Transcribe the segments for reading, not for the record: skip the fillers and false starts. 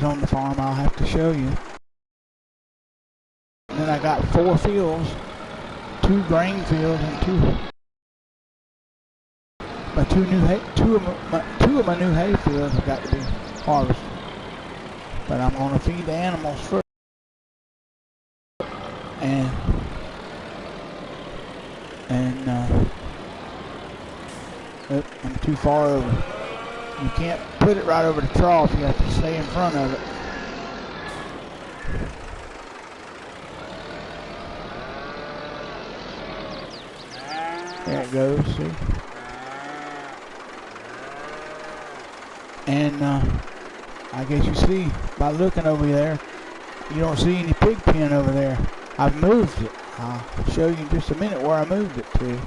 on the farm I'll have to show you. And then I got 4 fields, 2 grain fields and 2 of my new hay fields have got to be harvested. But I'm going to feed the animals first. And I'm too far over. You can't put it right over the trough. You have to stay in front of it. There it goes, see? And I guess you see by looking over there, you don't see any pig pen over there. I've moved it. I'll show you in just a minute where I moved it to.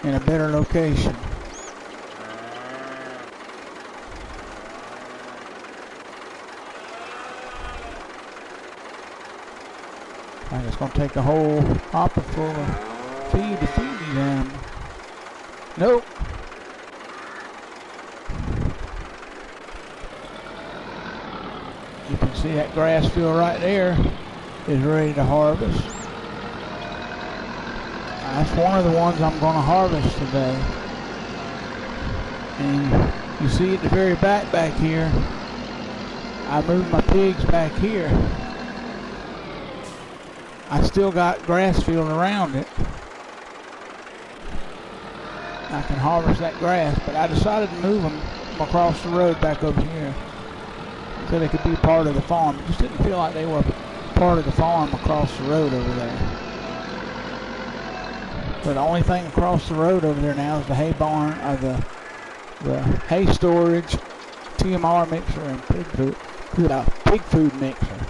In a better location. I'm just going to take a whole hopper full of feed to feed these animals. Nope. You can see that grass field right there is ready to harvest. That's one of the ones I'm going to harvest today. And you see at the very back here, I moved my pigs back here. I still got grass field around it. I can harvest that grass, but I decided to move them across the road back over here so they could be part of the farm. It just didn't feel like they were part of the farm across the road over there. But the only thing across the road over there now is the hay barn, or the hay storage, TMR mixer, and pig food mixer.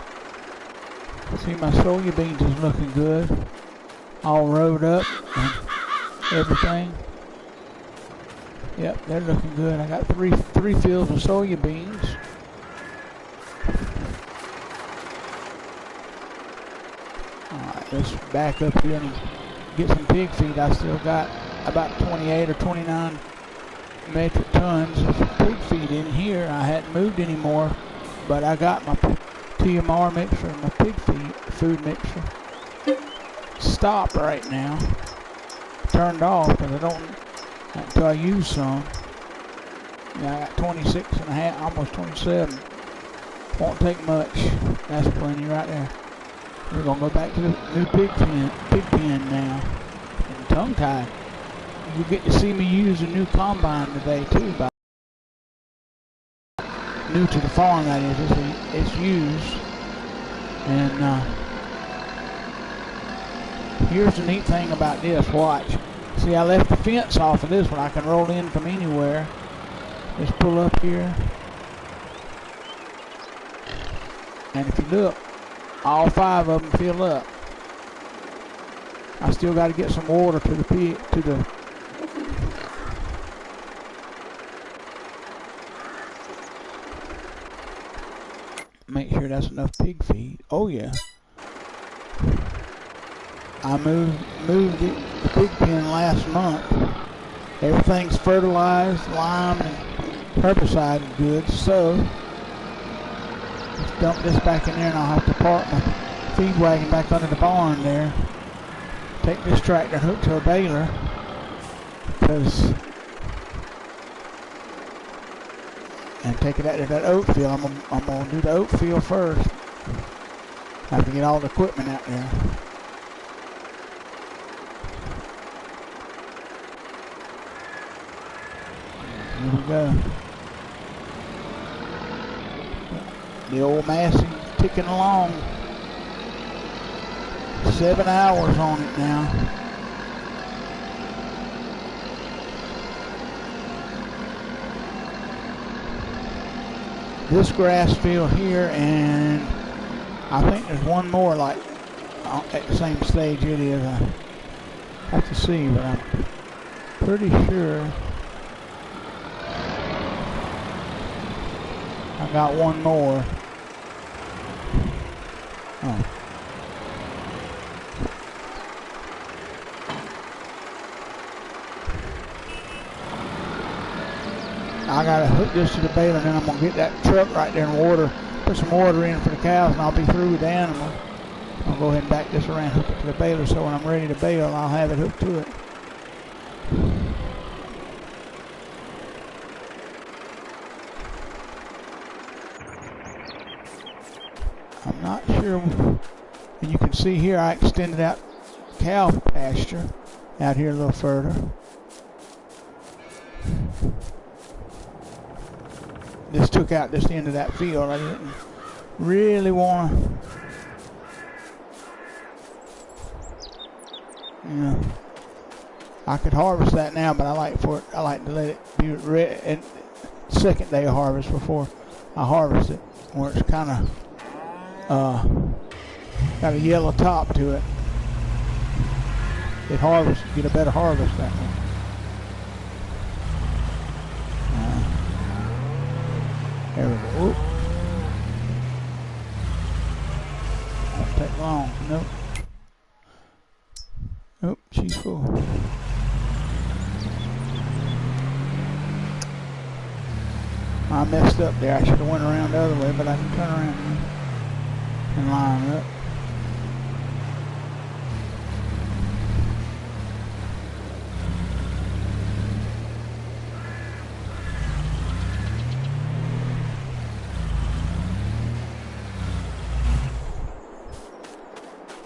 See, my soybeans is looking good, all rode up and everything. Yep, they're looking good. I got three fields of soybeans. All right, let's back up here and get some pig feed. I still got about 28 or 29 metric tons of pig feed in here. I hadn't moved anymore, but I got my TMR mixer and my pig food mixer stopped right now. Turned off because I don't until I use some. Yeah, I got 26 and a half, almost 27. Won't take much. That's plenty right there. We're gonna go back to the new pig pen now. And tongue tied. You get to see me use a new combine today too. New to the farm, that is. It's used. And here's the neat thing about this. Watch. See, I left the fence off of this one. I can roll in from anywhere. Just pull up here. And if you look, all 5 of them fill up. I still got to get some water to the pig, make sure that's enough pig feed. Oh yeah. I moved the pig pen last month. Everything's fertilized, limed, and herbicide good. So let's dump this back in there, and I'll have to park my feed wagon back under the barn there. Take this tractor and hook to a baler, and take it out to that oat field. I'm gonna do the oat field first. I have to get all the equipment out there. Here we go. The old Massey ticking along. 7 hours on it now. This grass field here, and I think there's one more like at the same stage it is. I have to see, but I'm pretty sure I got one more. Oh. I gotta hook this to the baler, and then I'm gonna get that truck right there and water, put some water in for the cows, and I'll be through with the animals. I'll go ahead and back this around, hook it to the baler, so when I'm ready to bale, I'll have it hooked to it. I'm not sure, and you can see here I extended out cow pasture out here a little further. This took out this end of that field. I didn't really want to, you know, I could harvest that now, but I like to let it be ready and second day of harvest before I harvest it, where it's kind of got a yellow top to it. It harvests, get a better harvest that way. There we go. Oop. Won't take long. Nope. Nope, she's full. I messed up there. I should have went around the other way, but I can turn around and line up.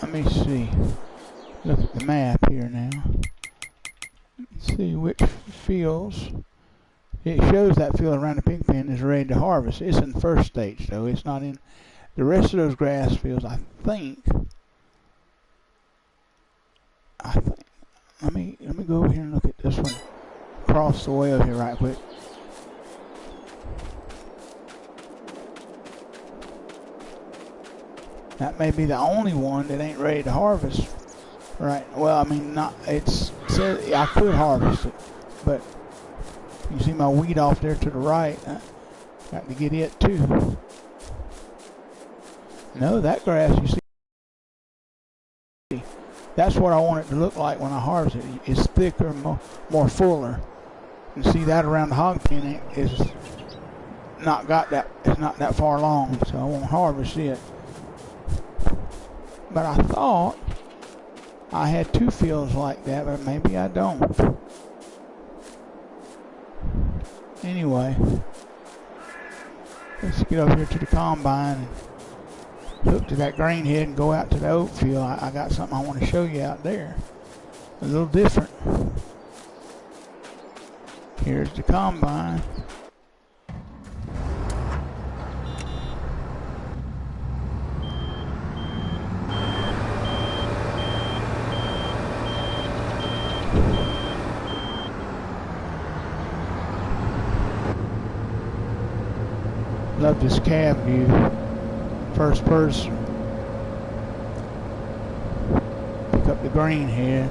Let me see. Look at the map here now. Let's see which fields. It shows that field around the pig pen is ready to harvest. It's in the first stage, though. It's not in the rest of those grass fields. I think. Let me go over here and look at this one. Across the way over here, right quick. That may be the only one that ain't ready to harvest. Right. Well, I mean, not. It's. I could harvest it, but you see my weed off there to the right. I got to get it too. No, that grass you see. That's what I want it to look like when I harvest it. It's thicker, more fuller. And see that around the hog pen is not got that. It's not that far along, so I won't harvest it. But I thought I had two fields like that, but maybe I don't. Anyway, let's get over here to the combine and hook to that grain head and go out to the oat field. I got something I want to show you out there. A little different. Here's the combine. Love this cab view. First person. Pick up the grain head.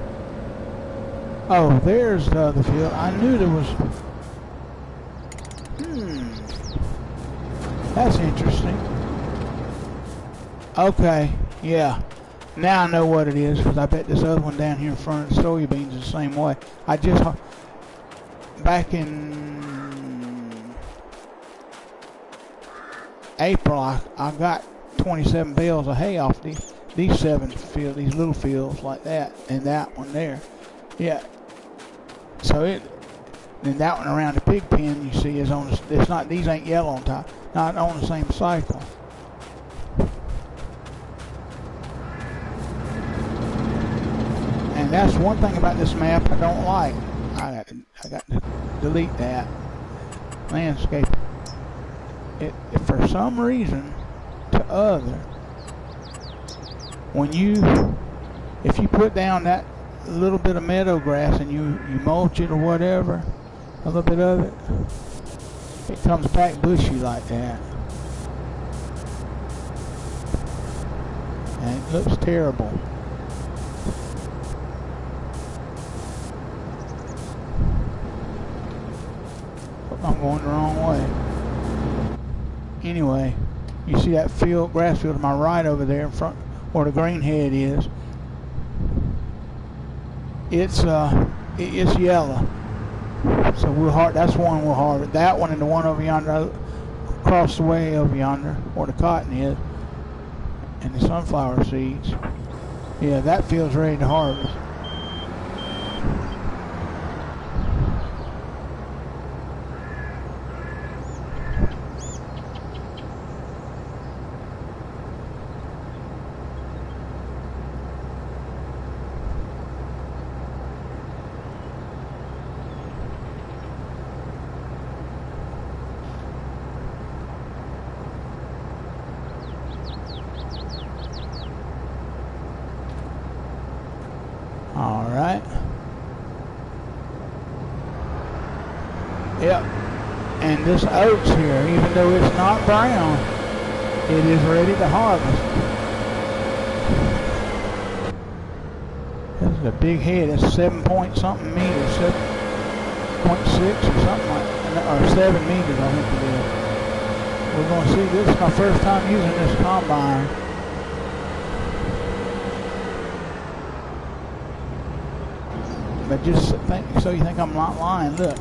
Oh, there's the other field. I knew there was. That's interesting. Okay, yeah. Now I know what it is, because I bet this other one down here in front of the soybeans is the same way. I just, back in April, I got 27 bales of hay off these 7 fields, these little fields like that, and that one there. Yeah. So then that one around the pig pen you see is on. It's not. These ain't yellow on top. Not on the same cycle. And that's one thing about this map I don't like. I got to delete that landscape. It for some reason to other, if you put down that little bit of meadow grass and you mulch it or whatever, a little bit of it comes back bushy like that, and it looks terrible. I'm going the wrong way. Anyway, you see that grass field to my right over there in front where the grain head is. It's yellow. So that's one we'll harvest. That one and the one over yonder, across the way over yonder, where the cotton is, and the sunflower seeds. Yeah, that field's ready to harvest. All right. Yep. And this oats here, even though it's not brown, it is ready to harvest. This is a big head. It's 7-point-something meters, 7.6 or something like that, or 7 meters, I think it is. We're going to see. This is my first time using this combine. But just think, so you think I'm not lying, look.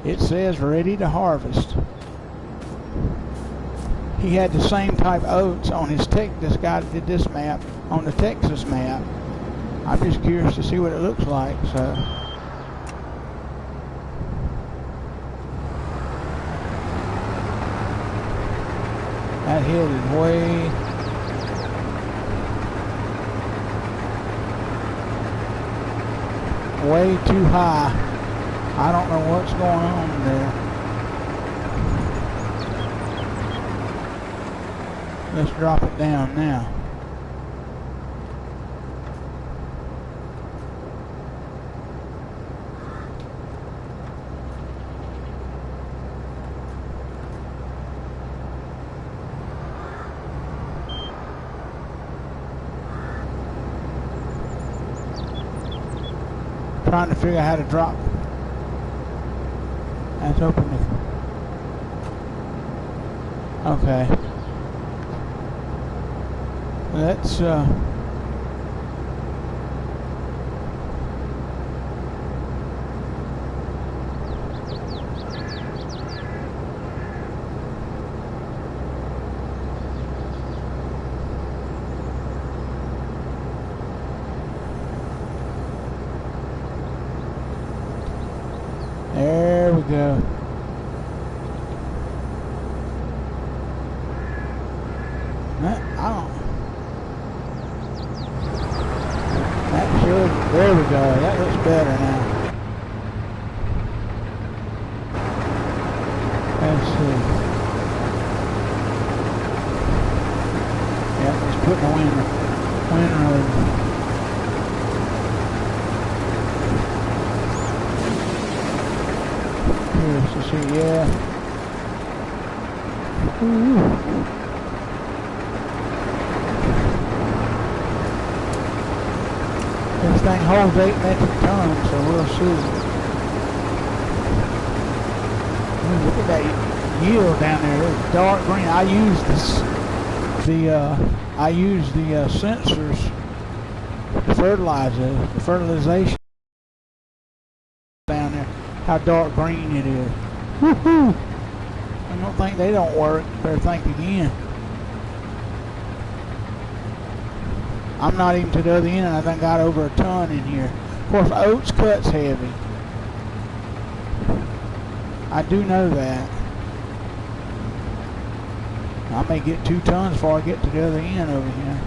It says ready to harvest. He had the same type oats on his this guy that did this map, on the Texas map. I'm just curious to see what it looks like, so. That head is way too high. I don't know what's going on there. Let's drop it down now. Trying to figure out how to drop. Let's open it. Okay. Let's there we go. There we go. That looks better now. Let's see. Yeah, let's put the windrow. Curious to see, yeah. Ooh. This thing holds 8 metric tons, so we'll see. Ooh, look at that yield down there. It's dark green. I use the sensors to fertilize it, the fertilization down there. How dark green it is. Woohoo! I don't think they don't work. Better think again. I'm not even to the other end, and I think got over a ton in here. Of course, oats cuts heavy. I do know that. I may get 2 tons before I get to the other end over here.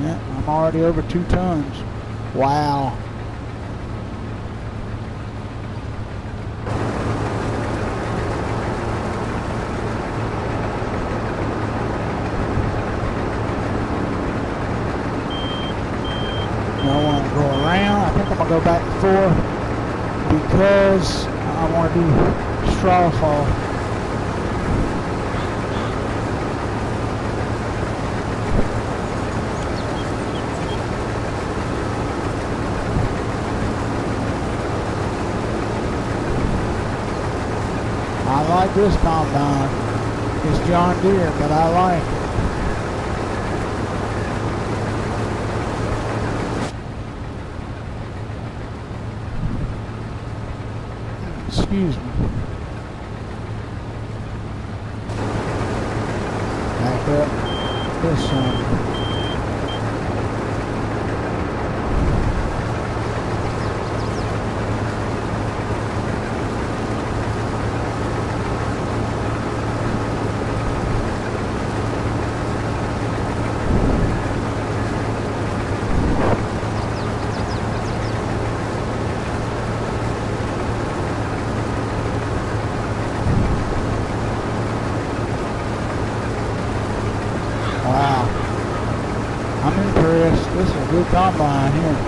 Yeah, I'm already over 2 tons. Wow. Now I want to go around. I think I'm going to go back and forth because I want to do straw fall. I like this combine. It's John Deere, but I like it. Excuse me. Back up this one. Wow, I'm impressed. This is a good combine here.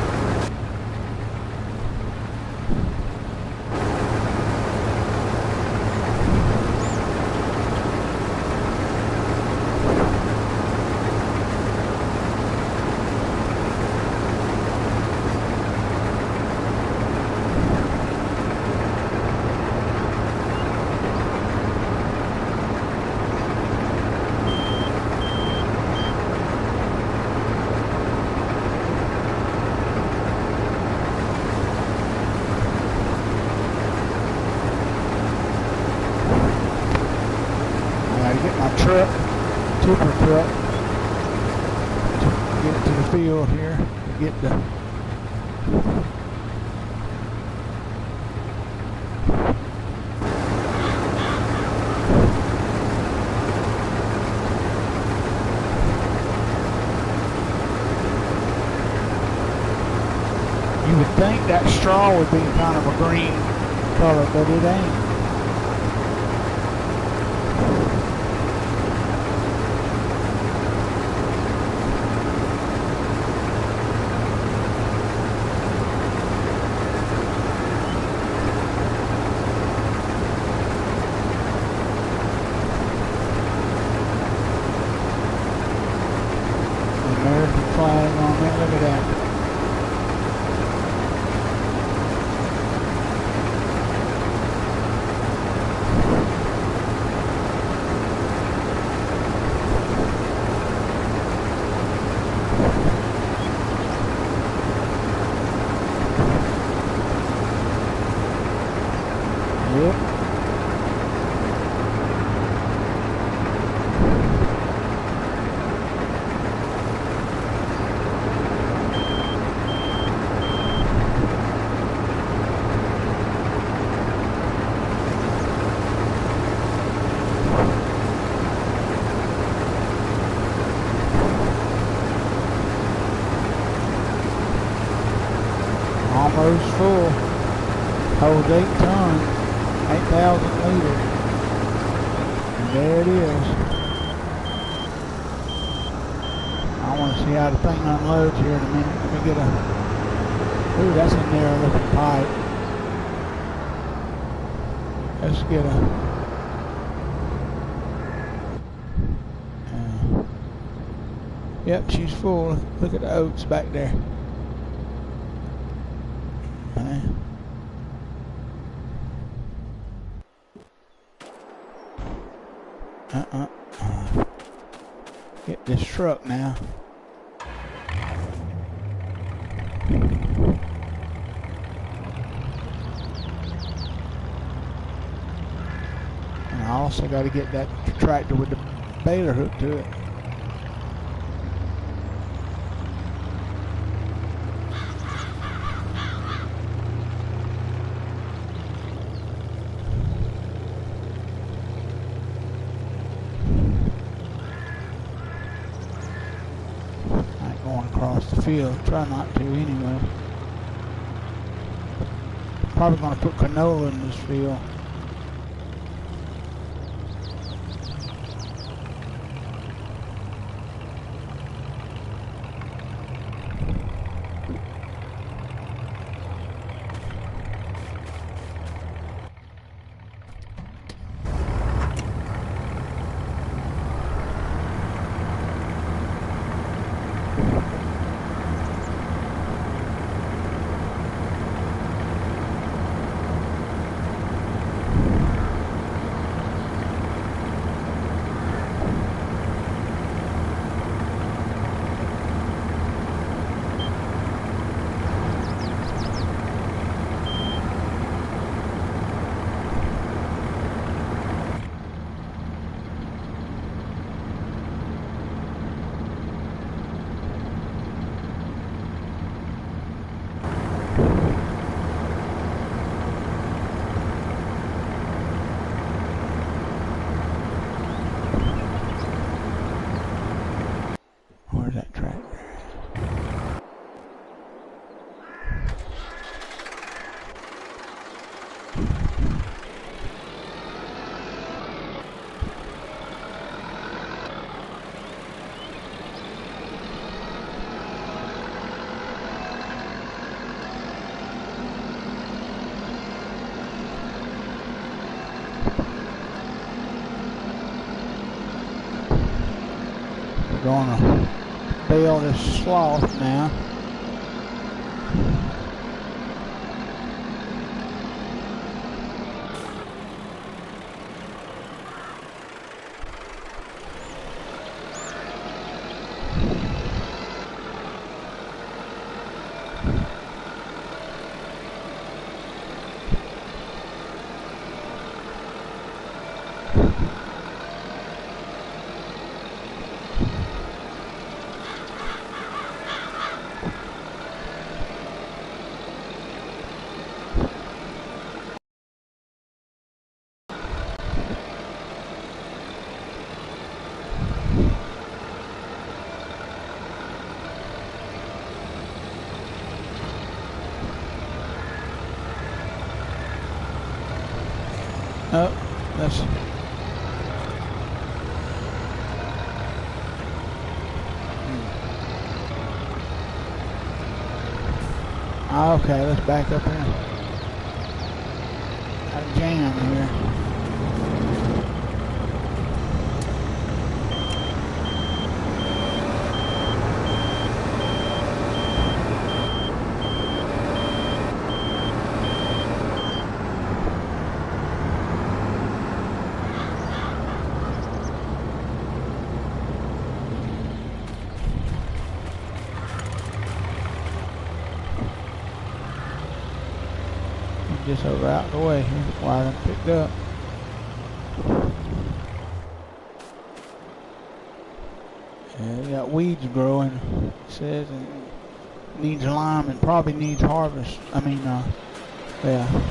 Truck, tipper truck, to get to the field here, to get the you would think that straw would be kind of a green color, but it ain't. American flag on it, look at that. Yep. Almost full. Holds 8 tons, 8,000 liters. And there it is. I want to see how the thing unloads here in a minute. Let me get a... Ooh, that's a narrow looking pipe. Let's get a... Yep, she's full. Look at the oats back there. Get this truck now. And I also got to get that tractor with the baler hook to it. Going across the field, try not to anyway. Probably going to put canola in this field. gonna bale this sloth now. Oh, that's okay. Let's back up here. Got a jam here. Just over out the way here before I done picked up. Yeah, we got weeds growing, it says, and needs lime and probably needs harvest. I mean, yeah.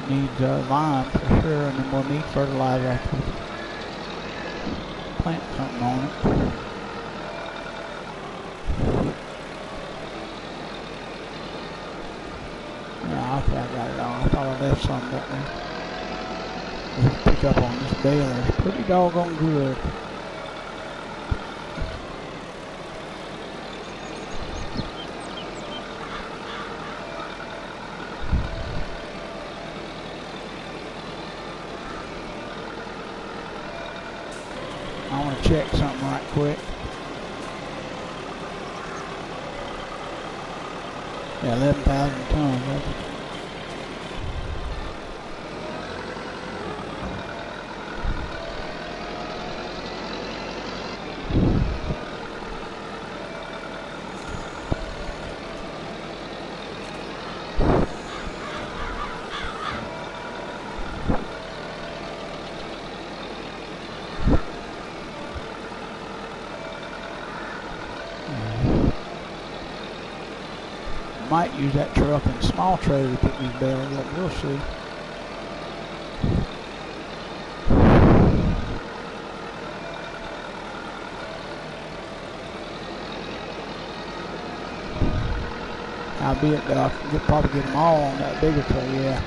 Needs lime for sure, and then we'll need fertilizer after we plant something on it. Yeah, okay, I got it on. I thought I left some back there. Let's pick up on this baler. It's pretty doggone good. I want to check something right quick. Yeah, 11,000 tons. Might use that truck and small trailer to pick these balers up. We'll see. Albeit though, I can probably get them all on that bigger trailer, yeah.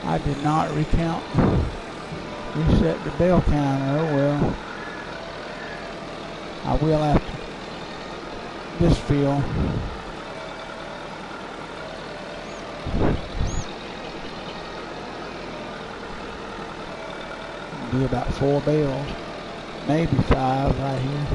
I did not reset the bell counter. Well, I will after this field. It'll be about 4 bales, maybe 5 right here.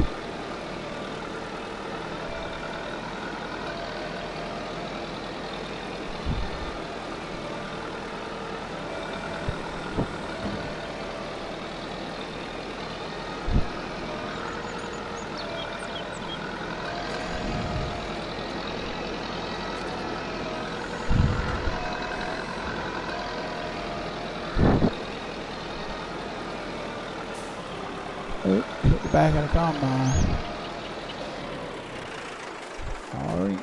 Hit the back of the combine. Sorry.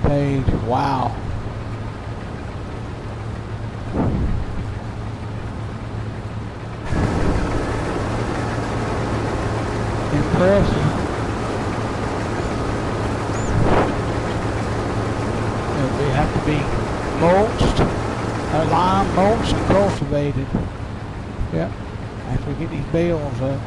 page. Wow. Impressive. They have to be mulched, lime mulched and cultivated. Yep. After we get these bales up.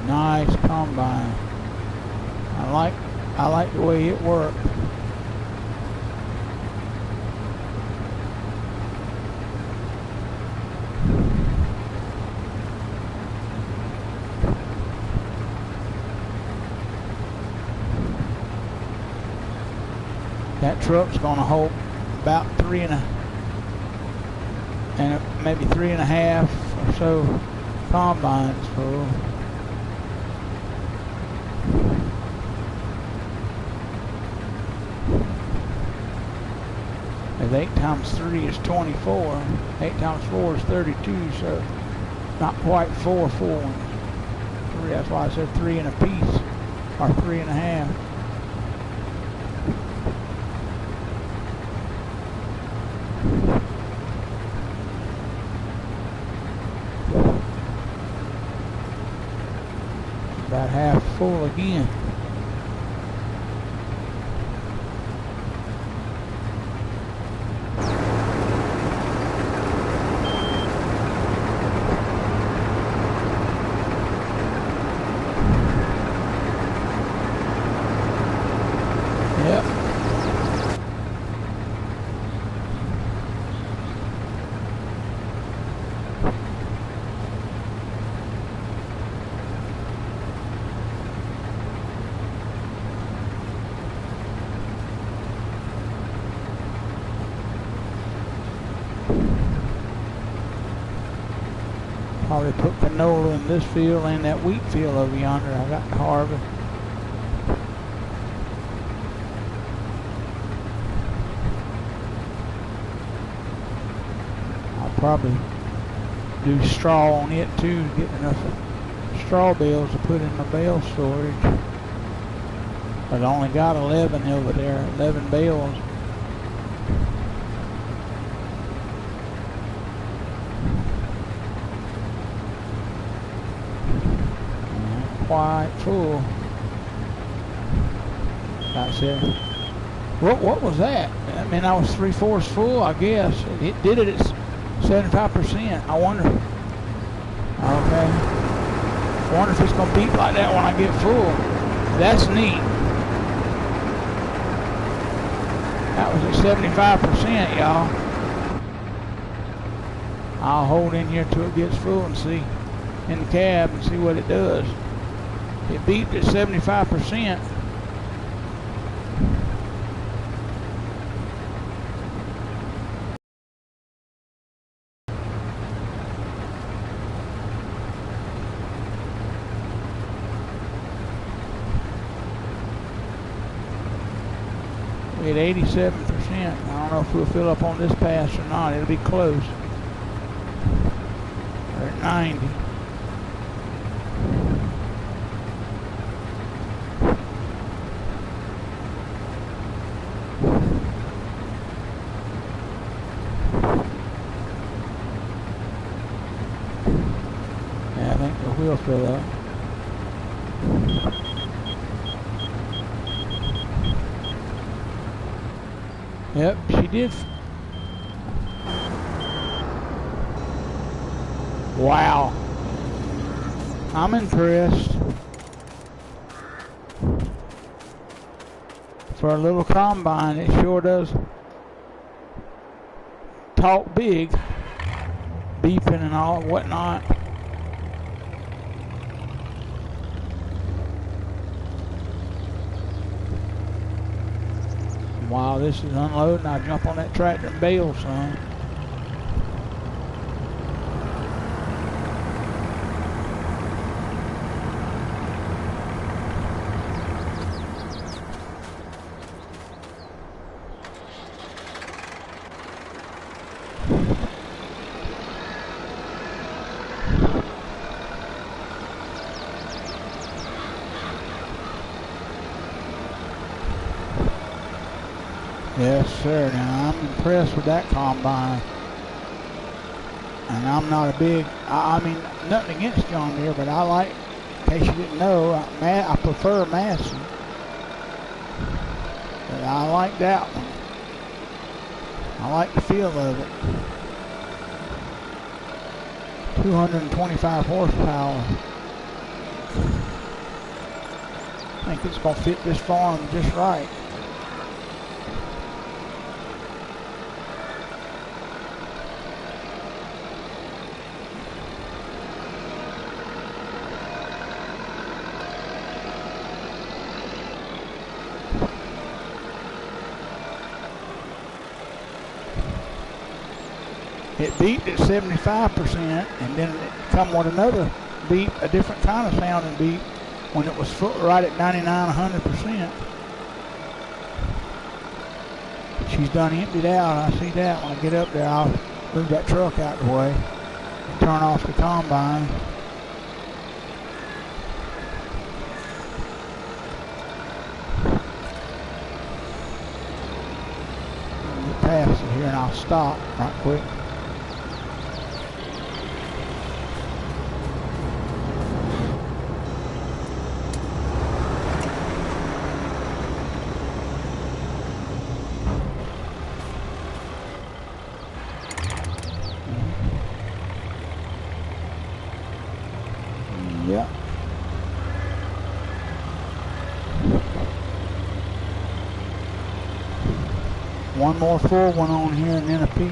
Nice combine. I like the way it worked. That truck's gonna hold about maybe 3.5 or so combines full. If 8 times 3 is 24, 8 times 4 is 32, so not quite 4 full ones. 3, that's why I said 3 and a piece, or 3.5. About half full again. Probably put canola in this field and that wheat field over yonder. I got to harvest. I'll probably do straw on it too, get enough straw bales to put in my bale storage. But I only got 11 over there, 11 bales. Quite full. That's it. What was that? I mean, I was 3/4 full, I guess. It did it at 75%. I wonder. Okay. I wonder if it's gonna beep like that when I get full. That's neat. That was at 75%, y'all. I'll hold in here till it gets full and see in the cab and see what it does. It beeped at 75%. We had 87%. I don't know if we'll fill up on this pass or not. It'll be close. We're at 90. We'll fill up. Yep, she did. Wow. I'm impressed. For a little combine, it sure does talk big, beeping and all whatnot. While this is unloading, I jump on that tractor and bail some. Yes, sir. Now, I'm impressed with that combine. And I'm not a big, I mean, nothing against John Deere, but I like, in case you didn't know, I prefer Massey. But I like that one. I like the feel of it. 225 horsepower. I think it's going to fit this farm just right. It beeped at 75%, and then it come with another beep, a different kind of sounding beep, when it was right at 99, 100%. She's done emptied out. I see that. When I get up there, I'll move that truck out the way and turn off the combine. I'll get past it here, and I'll stop right quick. Yeah. One more full one on here and then a P.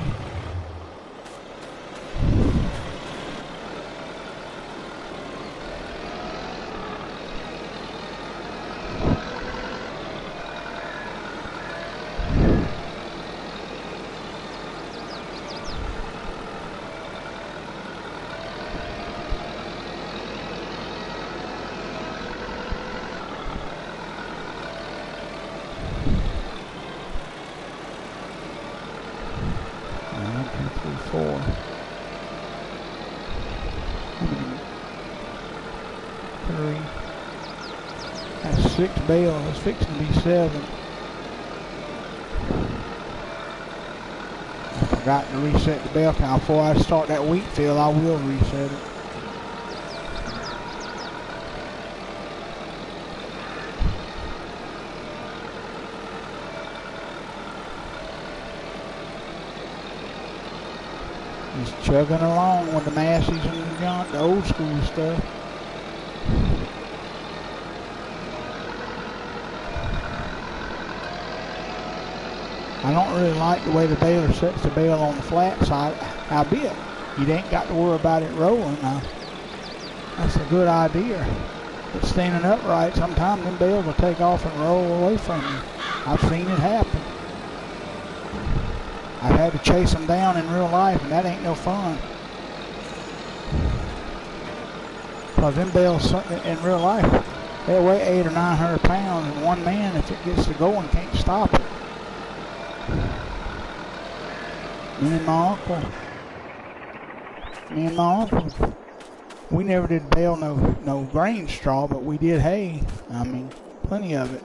Four. Three. That's 6 bales. It's fixing to be 7. I forgot to reset the bale count. Before I start that wheat field, I will reset it. Just chugging along with the Masseys and the old school stuff. I don't really like the way the baler sets the bale on the flat side. Howbeit, you ain't got to worry about it rolling. That's a good idea. But standing upright, sometimes them bales will take off and roll away from you. I've seen it happen. I've had to chase them down in real life, and that ain't no fun. Because them bales in real life, they weigh 800 or 900 pounds, and one man, if it gets to going, can't stop it. Me and my uncle, we never did bale no grain straw, but we did hay. I mean, plenty of it.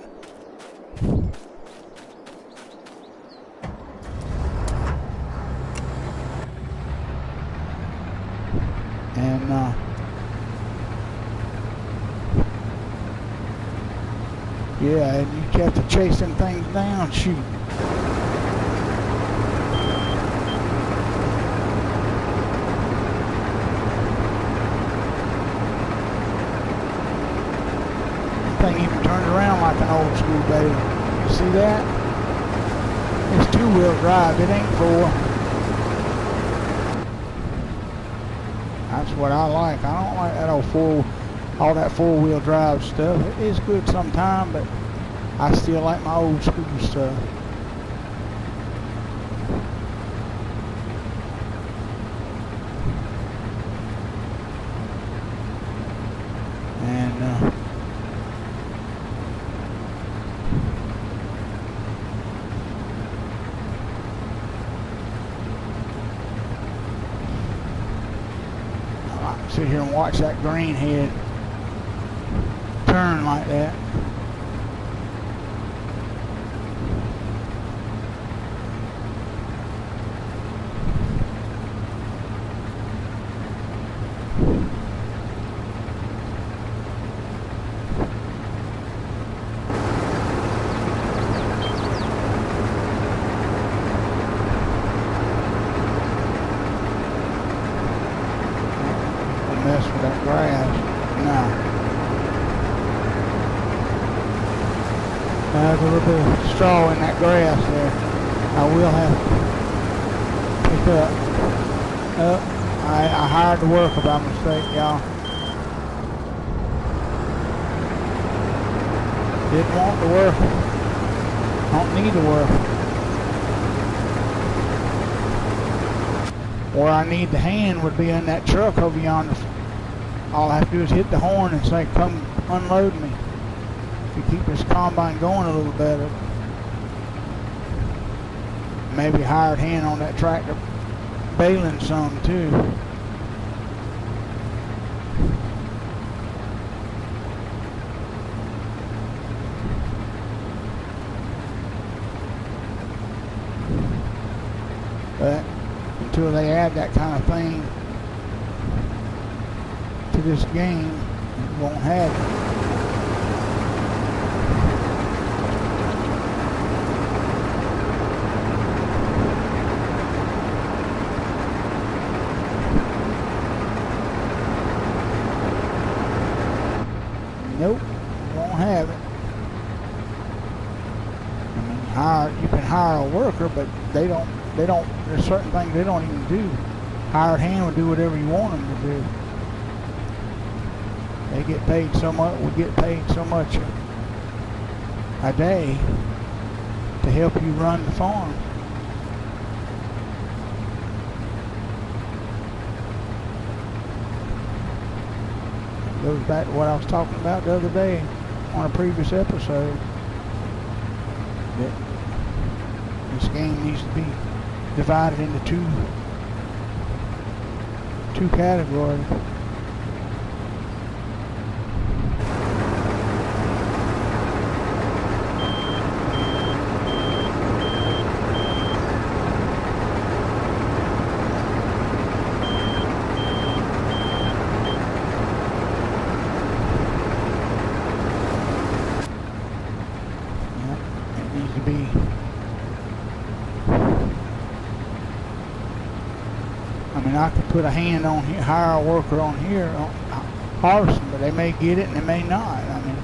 And yeah, and you kept to chase them things down, shoot. Thing even turned around like an old school bale. You see that? It's 2-wheel drive, it ain't 4. That's what I like. I don't like that all that four-wheel drive stuff. It is good sometime, but I still like my old school stuff. And sit here and watch that green head turn like that. Mess with that grass. No. There's a little bit of straw in that grass there. I will have to pick up. I hired the worker by mistake, y'all. Didn't want the worker. Don't need the worker. Where I need the hand would be in that truck over yonder. All I have to do is hit the horn and say, come unload me. If you keep this combine going a little better. Maybe hired hand on that tractor baling some too. But until they add that kind of thing to this game, you won't have it. Nope, won't have it. I mean, you can hire a worker, but they don't, there's certain things they don't even do. Hired hand will do whatever you want them to do. They get paid so much, we get paid so much a day to help you run the farm. Goes back to what I was talking about the other day on a previous episode. That this game needs to be divided into two categories. I could put a hand on here, hire a worker on here, on harvesting, but they may get it and they may not. I mean,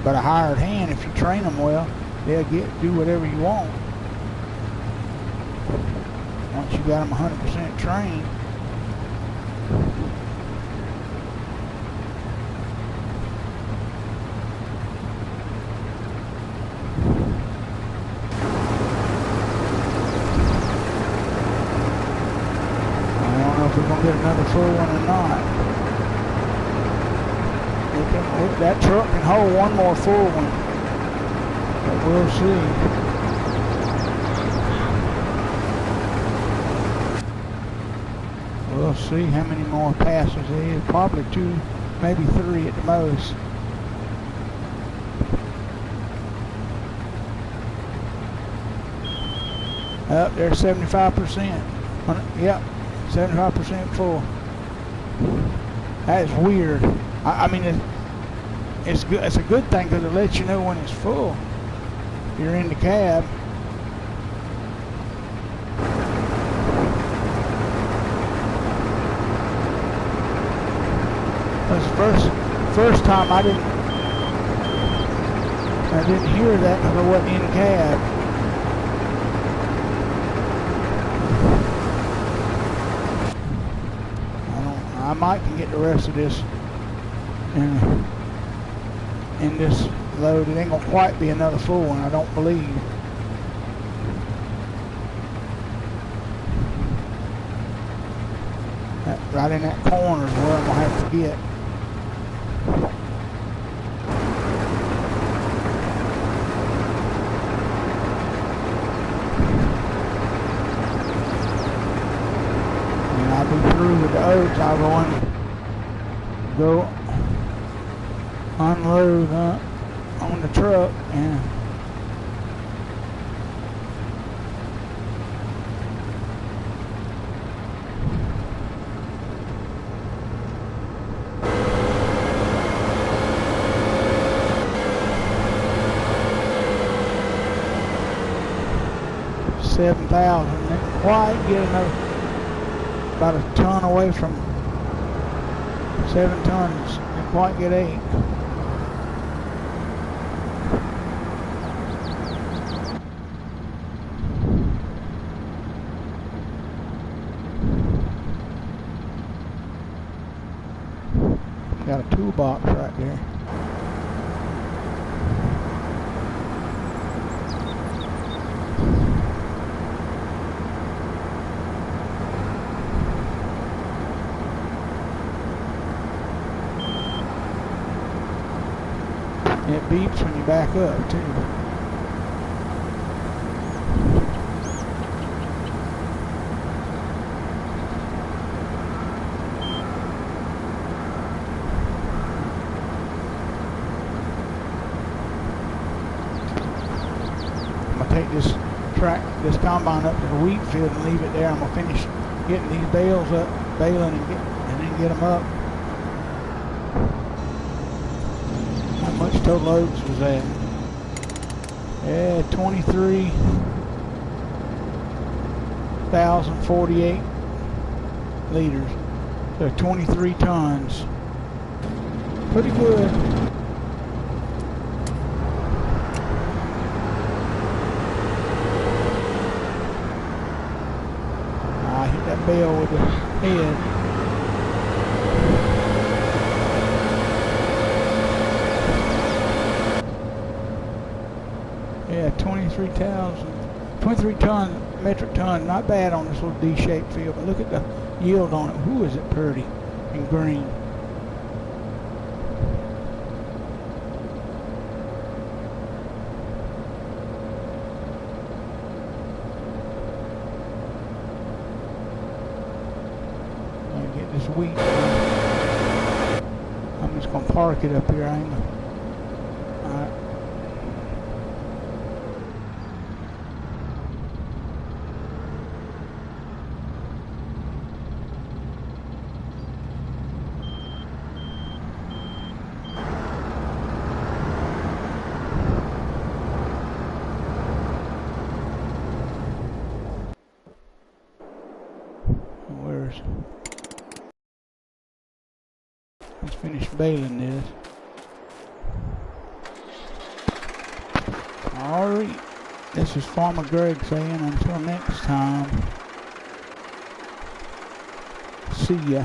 but a hired hand, if you train them well, they'll do whatever you want. Once you got them 100% trained. If we're going to get another full one or not. That truck can hold one more full one. But we'll see. We'll see how many more passes there is. Probably 2, maybe 3 at the most. Up there, 75%. Yep. 75% full. That is weird. I mean, it's good. It's a good thing because it lets you know when it's full. You're in the cab. That's the first time I didn't hear that because I wasn't in the cab. I might can get the rest of this in this load. It ain't gonna quite be another full one, I don't believe. Right in that corner is where I'm gonna have to get. And I'll be through with the oats. I'll go unload on the truck and $7,000. Didn't quite get another, about a ton away from 7 tons. Didn't quite get 8. Got a toolbox right there. It beeps when you back up too. Take this combine up to the wheat field and leave it there. I'm gonna finish getting these bales up, baling and then get them up. How much total oats was that? Yeah, 23,048 liters. So 23 tons. Pretty good. Bale with the head. Yeah, 23 metric ton. Not bad on this little D-shaped field, but look at the yield on it. Who is it pretty and green. This wheat. I'm just gonna park it up here. I ain't. Alright. Where's? Let's finish baling this. Alright, this is Farmer Greg saying until next time, see ya.